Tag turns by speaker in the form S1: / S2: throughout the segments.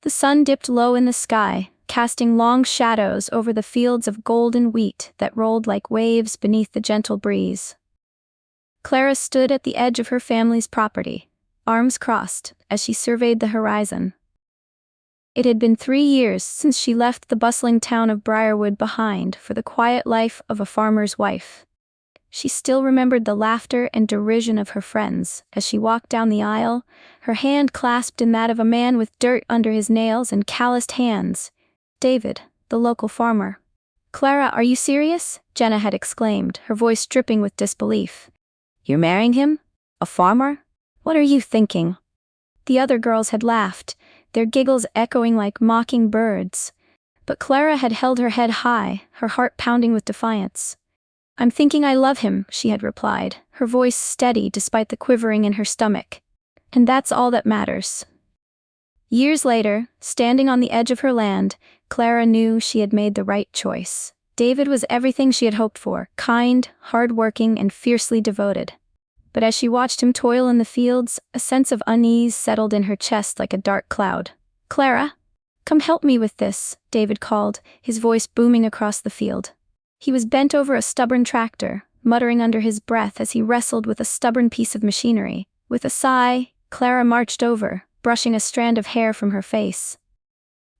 S1: The sun dipped low in the sky, casting long shadows over the fields of golden wheat that rolled like waves beneath the gentle breeze. Clara stood at the edge of her family's property, arms crossed, as she surveyed the horizon. It had been 3 years since she left the bustling town of Briarwood behind for the quiet life of a farmer's wife. She still remembered the laughter and derision of her friends as she walked down the aisle, her hand clasped in that of a man with dirt under his nails and calloused hands. David, the local farmer. "Clara, are you serious?" Jenna had exclaimed, her voice dripping with disbelief. "You're marrying him? A farmer? What are you thinking?" The other girls had laughed, their giggles echoing like mocking birds. But Clara had held her head high, her heart pounding with defiance. "I'm thinking I love him," she had replied, her voice steady despite the quivering in her stomach. "And that's all that matters." Years later, standing on the edge of her land, Clara knew she had made the right choice. David was everything she had hoped for, kind, hard-working, and fiercely devoted. But as she watched him toil in the fields, a sense of unease settled in her chest like a dark cloud. "Clara, come help me with this," David called, his voice booming across the field. He was bent over a stubborn tractor, muttering under his breath as he wrestled with a stubborn piece of machinery. With a sigh, Clara marched over, brushing a strand of hair from her face.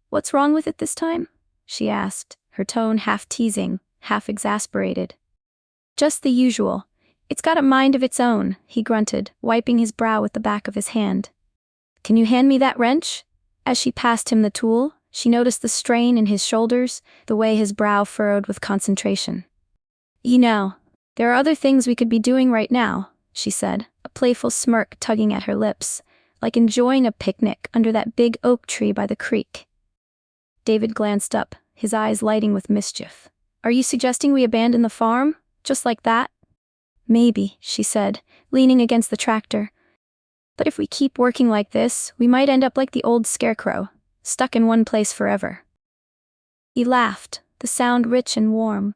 S1: "What's wrong with it this time?" she asked, her tone half teasing, half exasperated. "Just the usual. It's got a mind of its own," he grunted, wiping his brow with the back of his hand. "Can you hand me that wrench?" As she passed him the tool, she noticed the strain in his shoulders, the way his brow furrowed with concentration. "You know, there are other things we could be doing right now," she said, a playful smirk tugging at her lips, like enjoying a picnic under that big oak tree by the creek. David glanced up, his eyes lighting with mischief. "Are you suggesting we abandon the farm? Just like that?" "Maybe," she said, leaning against the tractor. "But if we keep working like this, we might end up like the old scarecrow, stuck in one place forever." He laughed, the sound rich and warm.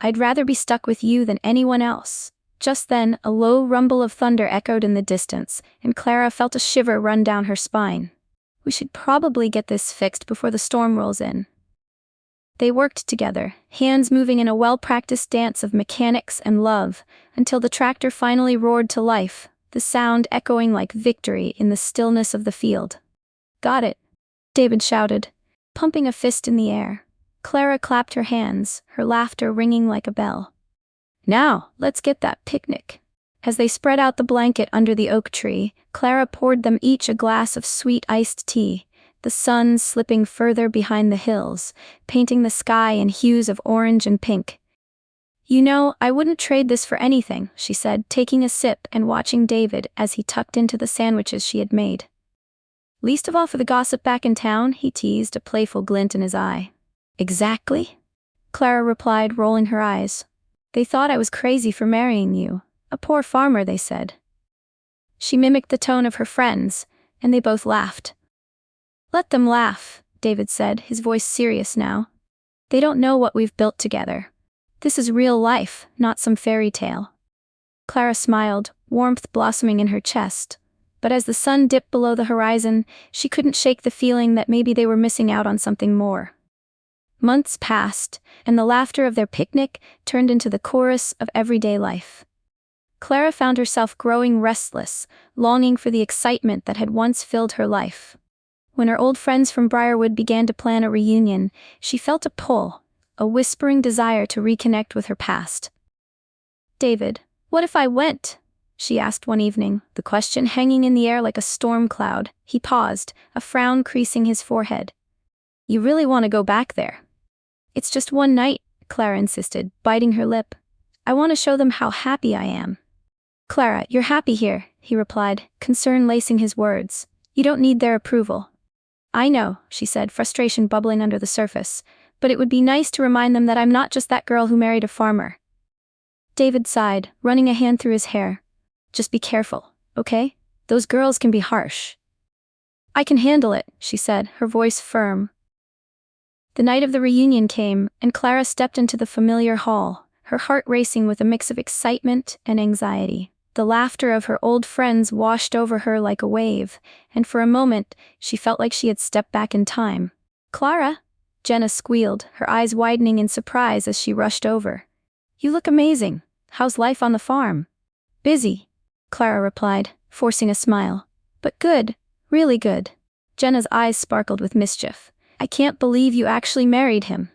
S1: "I'd rather be stuck with you than anyone else." Just then, a low rumble of thunder echoed in the distance, and Clara felt a shiver run down her spine. "We should probably get this fixed before the storm rolls in." They worked together, hands moving in a well-practiced dance of mechanics and love, until the tractor finally roared to life, the sound echoing like victory in the stillness of the field. "Got it," David shouted, pumping a fist in the air. Clara clapped her hands, her laughter ringing like a bell. "Now, let's get that picnic." As they spread out the blanket under the oak tree, Clara poured them each a glass of sweet iced tea, the sun slipping further behind the hills, painting the sky in hues of orange and pink. "You know, I wouldn't trade this for anything," she said, taking a sip and watching David as he tucked into the sandwiches she had made. "Least of all for the gossip back in town," he teased, a playful glint in his eye. "Exactly," Clara replied, rolling her eyes. "They thought I was crazy for marrying you. A poor farmer, they said." She mimicked the tone of her friends, and they both laughed. "Let them laugh," David said, his voice serious now. "They don't know what we've built together. This is real life, not some fairy tale." Clara smiled, warmth blossoming in her chest. But as the sun dipped below the horizon, she couldn't shake the feeling that maybe they were missing out on something more. Months passed, and the laughter of their picnic turned into the chorus of everyday life. Clara found herself growing restless, longing for the excitement that had once filled her life. When her old friends from Briarwood began to plan a reunion, she felt a pull, a whispering desire to reconnect with her past. "David, what if I went?" she asked one evening, the question hanging in the air like a storm cloud. He paused, a frown creasing his forehead. "You really want to go back there?" "It's just one night," Clara insisted, biting her lip. "I want to show them how happy I am." "Clara, you're happy here," he replied, concern lacing his words. "You don't need their approval." "I know," she said, frustration bubbling under the surface, "but it would be nice to remind them that I'm not just that girl who married a farmer." David sighed, running a hand through his hair. "Just be careful, okay? Those girls can be harsh." "I can handle it," she said, her voice firm. The night of the reunion came, and Clara stepped into the familiar hall, her heart racing with a mix of excitement and anxiety. The laughter of her old friends washed over her like a wave, and for a moment, she felt like she had stepped back in time. "Clara?" Jenna squealed, her eyes widening in surprise as she rushed over. "You look amazing. How's life on the farm?" "Busy," Clara replied, forcing a smile. "But good, really good." Jenna's eyes sparkled with mischief. "I can't believe you actually married him.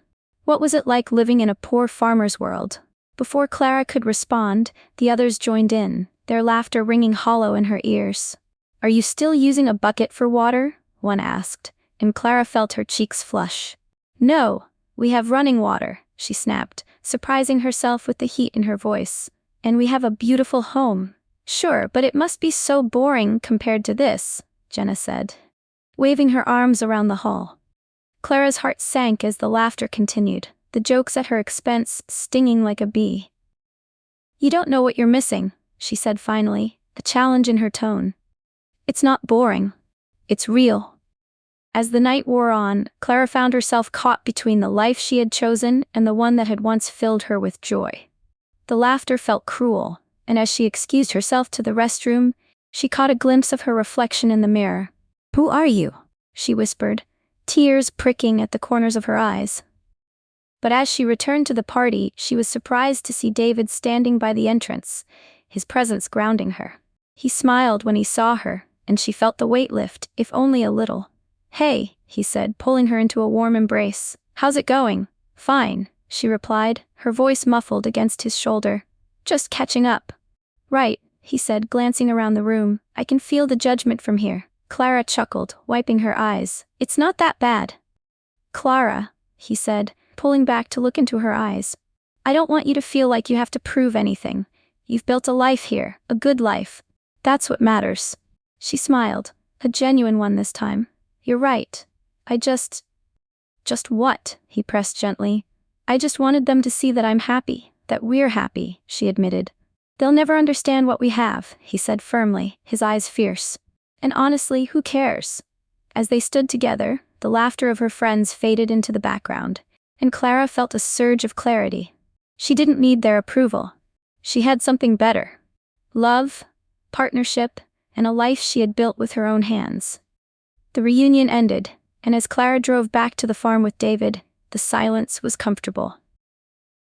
S1: What was it like living in a poor farmer's world?" Before Clara could respond, the others joined in, their laughter ringing hollow in her ears. "Are you still using a bucket for water?" one asked, and Clara felt her cheeks flush. "No, we have running water," she snapped, surprising herself with the heat in her voice. "And we have a beautiful home." "Sure, but it must be so boring compared to this," Jenna said, waving her arms around the hall. Clara's heart sank as the laughter continued, the jokes at her expense stinging like a bee. "You don't know what you're missing," she said finally, a challenge in her tone. "It's not boring. It's real." As the night wore on, Clara found herself caught between the life she had chosen and the one that had once filled her with joy. The laughter felt cruel, and as she excused herself to the restroom, she caught a glimpse of her reflection in the mirror. "Who are you?" she whispered, tears pricking at the corners of her eyes. But as she returned to the party, she was surprised to see David standing by the entrance, his presence grounding her. He smiled when he saw her, and she felt the weight lift, if only a little. "Hey," he said, pulling her into a warm embrace. "How's it going?" "Fine," she replied, her voice muffled against his shoulder. "Just catching up." "Right," he said, glancing around the room. "I can feel the judgment from here." Clara chuckled, wiping her eyes. "It's not that bad." "Clara," he said, pulling back to look into her eyes. "I don't want you to feel like you have to prove anything. You've built a life here, a good life. That's what matters." She smiled, a genuine one this time. "You're right. I just what?" he pressed gently. "I just wanted them to see that I'm happy, that we're happy," she admitted. "They'll never understand what we have," he said firmly, his eyes fierce. "And honestly, who cares?" As they stood together, the laughter of her friends faded into the background, and Clara felt a surge of clarity. She didn't need their approval. She had something better. Love, partnership, and a life she had built with her own hands. The reunion ended, and as Clara drove back to the farm with David, the silence was comfortable.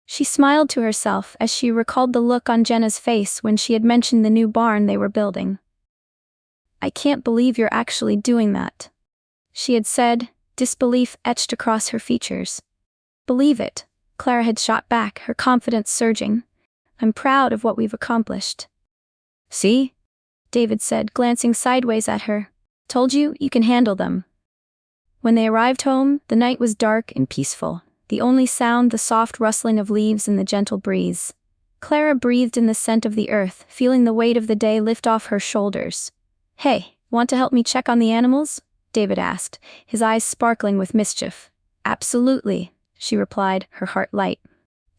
S1: She smiled to herself as she recalled the look on Jenna's face when she had mentioned the new barn they were building. "I can't believe you're actually doing that," she had said, disbelief etched across her features. "Believe it," Clara had shot back, her confidence surging. "I'm proud of what we've accomplished." "See?" David said, glancing sideways at her. "Told you, you can handle them." When they arrived home, the night was dark and peaceful, the only sound the soft rustling of leaves in the gentle breeze. Clara breathed in the scent of the earth, feeling the weight of the day lift off her shoulders. "Hey, want to help me check on the animals?" David asked, his eyes sparkling with mischief. "Absolutely," she replied, her heart light.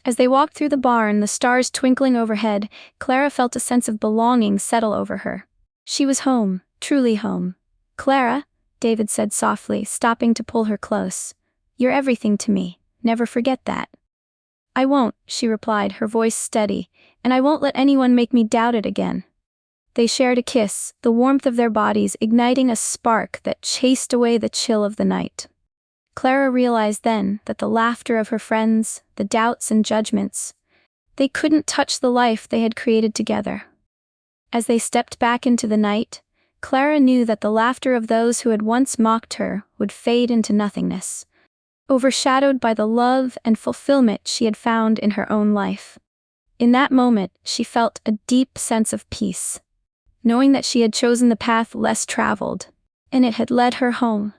S1: As they walked through the barn, the stars twinkling overhead, Clara felt a sense of belonging settle over her. She was home, truly home. "Clara," David said softly, stopping to pull her close. "You're everything to me, never forget that." "I won't," she replied, her voice steady, "and I won't let anyone make me doubt it again." They shared a kiss, the warmth of their bodies igniting a spark that chased away the chill of the night. Clara realized then that the laughter of her friends, the doubts and judgments, they couldn't touch the life they had created together. As they stepped back into the night, Clara knew that the laughter of those who had once mocked her would fade into nothingness, overshadowed by the love and fulfillment she had found in her own life. In that moment, she felt a deep sense of peace, knowing that she had chosen the path less traveled, and it had led her home.